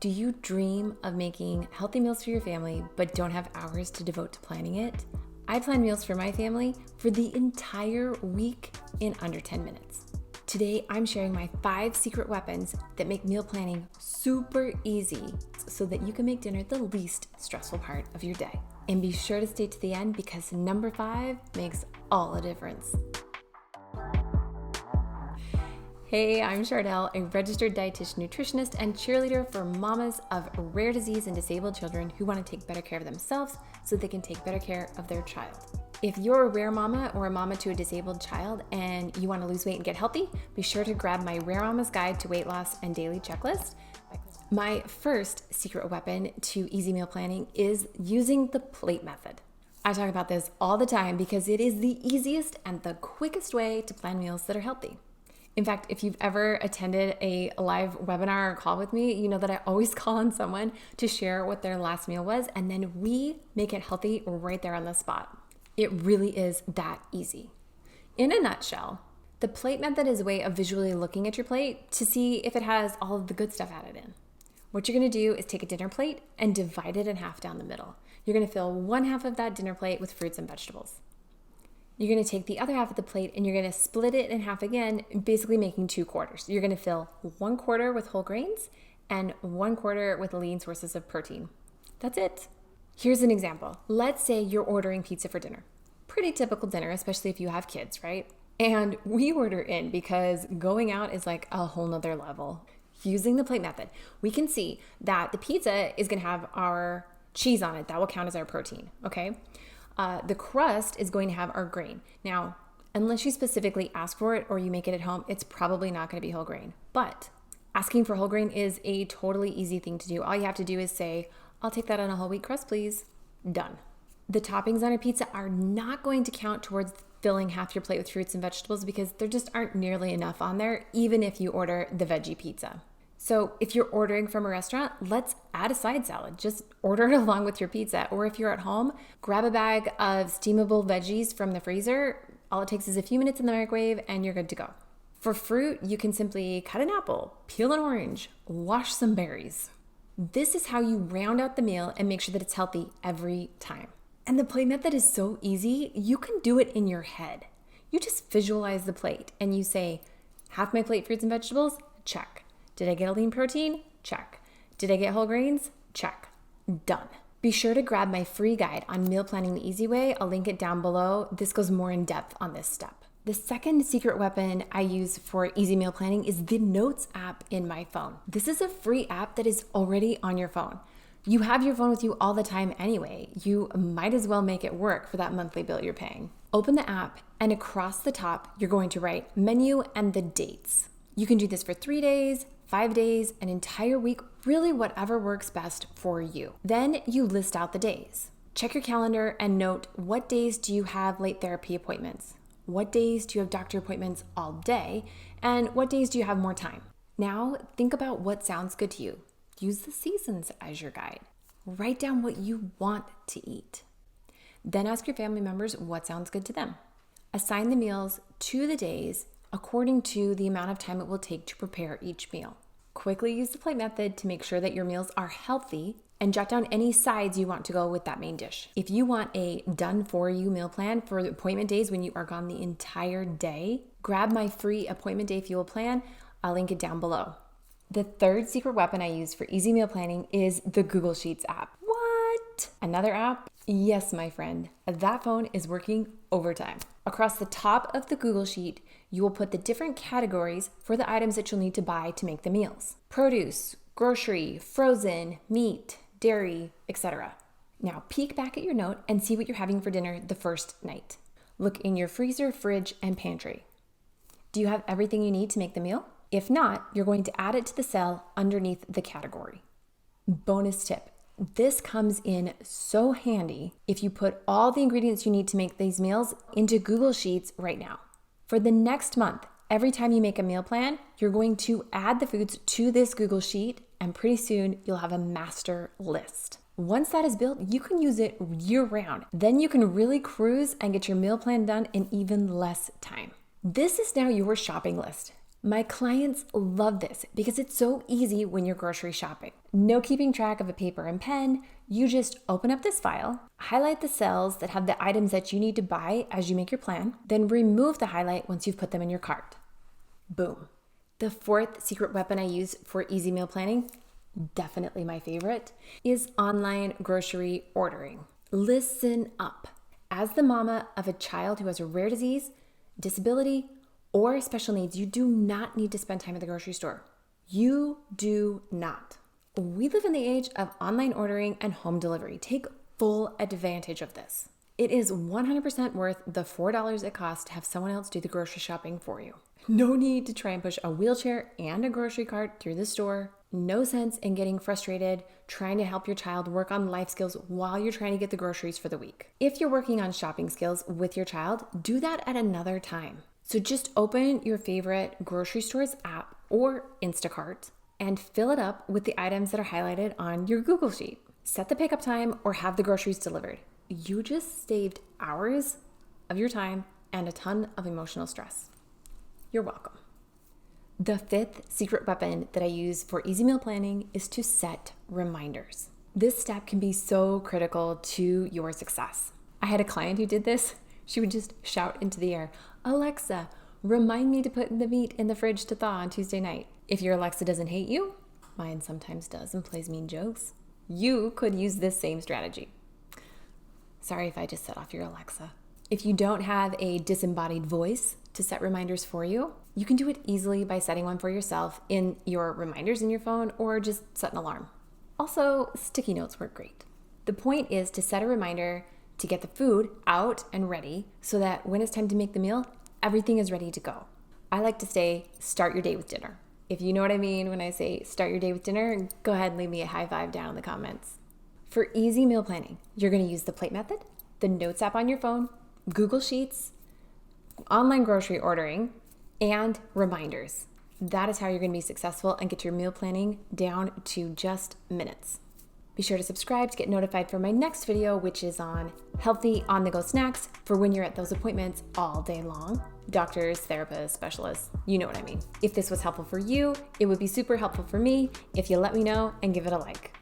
Do you dream of making healthy meals for your family but don't have hours to devote to planning it? I plan meals for my family for the entire week in under 10 minutes. Today, I'm sharing my 5 secret weapons that make meal planning super easy so that you can make dinner the least stressful part of your day. And be sure to stay to the end because number 5 makes all the difference. Hey, I'm Chardell, a registered dietitian nutritionist and cheerleader for mamas of rare disease and disabled children who want to take better care of themselves so they can take better care of their child. If you're a rare mama or a mama to a disabled child and you want to lose weight and get healthy, be sure to grab my Rare Mama's Guide to Weight Loss and Daily Checklist. My first secret weapon to easy meal planning is using the plate method. I talk about this all the time because it is the easiest and the quickest way to plan meals that are healthy. In fact, if you've ever attended a live webinar or call with me, you know that I always call on someone to share what their last meal was, and then we make it healthy right there on the spot. It really is that easy. In a nutshell, the plate method is a way of visually looking at your plate to see if it has all of the good stuff added in. What you're gonna do is take a dinner plate and divide it in half down the middle. You're gonna fill one half of that dinner plate with fruits and vegetables. You're going to take the other half of the plate and you're going to split it in half again, basically making 2 quarters. You're going to fill 1 quarter with whole grains and 1 quarter with lean sources of protein. That's it. Here's an example. Let's say you're ordering pizza for dinner. Pretty typical dinner, especially if you have kids, right? And we order in because going out is like a whole nother level. Using the plate method, we can see that the pizza is going to have our cheese on it. That will count as our protein, okay? The crust is going to have our grain. Now, unless you specifically ask for it or you make it at home, it's probably not going to be whole grain. But asking for whole grain is a totally easy thing to do. All you have to do is say, I'll take that on a whole wheat crust, please. Done. The toppings on a pizza are not going to count towards filling half your plate with fruits and vegetables because there just aren't nearly enough on there, even if you order the veggie pizza. So if you're ordering from a restaurant, let's add a side salad. Just order it along with your pizza. Or if you're at home, grab a bag of steamable veggies from the freezer. All it takes is a few minutes in the microwave and you're good to go. For fruit, you can simply cut an apple, peel an orange, wash some berries. This is how you round out the meal and make sure that it's healthy every time. And the plate method is so easy, you can do it in your head. You just visualize the plate and you say, half my plate fruits and vegetables? Check. Did I get a lean protein? Check. Did I get whole grains? Check. Done. Be sure to grab my free guide on meal planning the easy way. I'll link it down below. This goes more in depth on this step. The second secret weapon I use for easy meal planning is the Notes app in my phone. This is a free app that is already on your phone. You have your phone with you all the time anyway. You might as well make it work for that monthly bill you're paying. Open the app and across the top, you're going to write menu and the dates. You can do this for 3 days, 5 days, an entire week, really whatever works best for you. Then you list out the days. Check your calendar and note what days do you have late therapy appointments? What days do you have doctor appointments all day? And what days do you have more time? Now think about what sounds good to you. Use the seasons as your guide. Write down what you want to eat. Then ask your family members what sounds good to them. Assign the meals to the days according to the amount of time it will take to prepare each meal. Quickly use the plate method to make sure that your meals are healthy and jot down any sides you want to go with that main dish. If you want a done-for-you meal plan for the appointment days when you are gone the entire day, grab my free appointment day fuel plan. I'll link it down below. The third secret weapon I use for easy meal planning is the Google Sheets app. What? Another app? Yes, my friend. That phone is working overtime. Across the top of the Google Sheet, you will put the different categories for the items that you'll need to buy to make the meals. Produce, grocery, frozen, meat, dairy, etc. Now peek back at your note and see what you're having for dinner the first night. Look in your freezer, fridge, and pantry. Do you have everything you need to make the meal? If not, you're going to add it to the cell underneath the category. Bonus tip. This comes in so handy if you put all the ingredients you need to make these meals into Google Sheets right now. For the next month, every time you make a meal plan, you're going to add the foods to this Google Sheet, and pretty soon you'll have a master list. Once that is built, you can use it year-round. Then you can really cruise and get your meal plan done in even less time. This is now your shopping list. My clients love this because it's so easy when you're grocery shopping. No keeping track of a paper and pen. You just open up this file, highlight the cells that have the items that you need to buy as you make your plan, then remove the highlight once you've put them in your cart. Boom. The fourth secret weapon I use for easy meal planning, definitely my favorite, is online grocery ordering. Listen up. As the mama of a child who has a rare disease, disability, or special needs, you do not need to spend time at the grocery store. You do not. We live in the age of online ordering and home delivery. Take full advantage of this. It is 100% worth the $4 it costs to have someone else do the grocery shopping for you. No need to try and push a wheelchair and a grocery cart through the store. No sense in getting frustrated trying to help your child work on life skills while you're trying to get the groceries for the week. If you're working on shopping skills with your child, do that at another time. So just open your favorite grocery store's app or Instacart and fill it up with the items that are highlighted on your Google Sheet. Set the pickup time or have the groceries delivered. You just saved hours of your time and a ton of emotional stress. You're welcome. The fifth secret weapon that I use for easy meal planning is to set reminders. This step can be so critical to your success. I had a client who did this. She would just shout into the air, "Alexa, remind me to put the meat in the fridge to thaw on Tuesday night." If your Alexa doesn't hate you, mine sometimes does and plays mean jokes, you could use this same strategy. Sorry if I just set off your Alexa. If you don't have a disembodied voice to set reminders for you, you can do it easily by setting one for yourself in your reminders in your phone or just set an alarm. Also, sticky notes work great. The point is to set a reminder to get the food out and ready so that when it's time to make the meal, everything is ready to go. I like to say, start your day with dinner. If you know what I mean when I say start your day with dinner, go ahead and leave me a high five down in the comments. For easy meal planning, you're going to use the plate method, the notes app on your phone, Google Sheets, online grocery ordering, and reminders. That is how you're going to be successful and get your meal planning down to just minutes. Be sure to subscribe to get notified for my next video, which is on healthy on-the-go snacks for when you're at those appointments all day long. Doctors, therapists, specialists, you know what I mean. If this was helpful for you, it would be super helpful for me if you let me know and give it a like.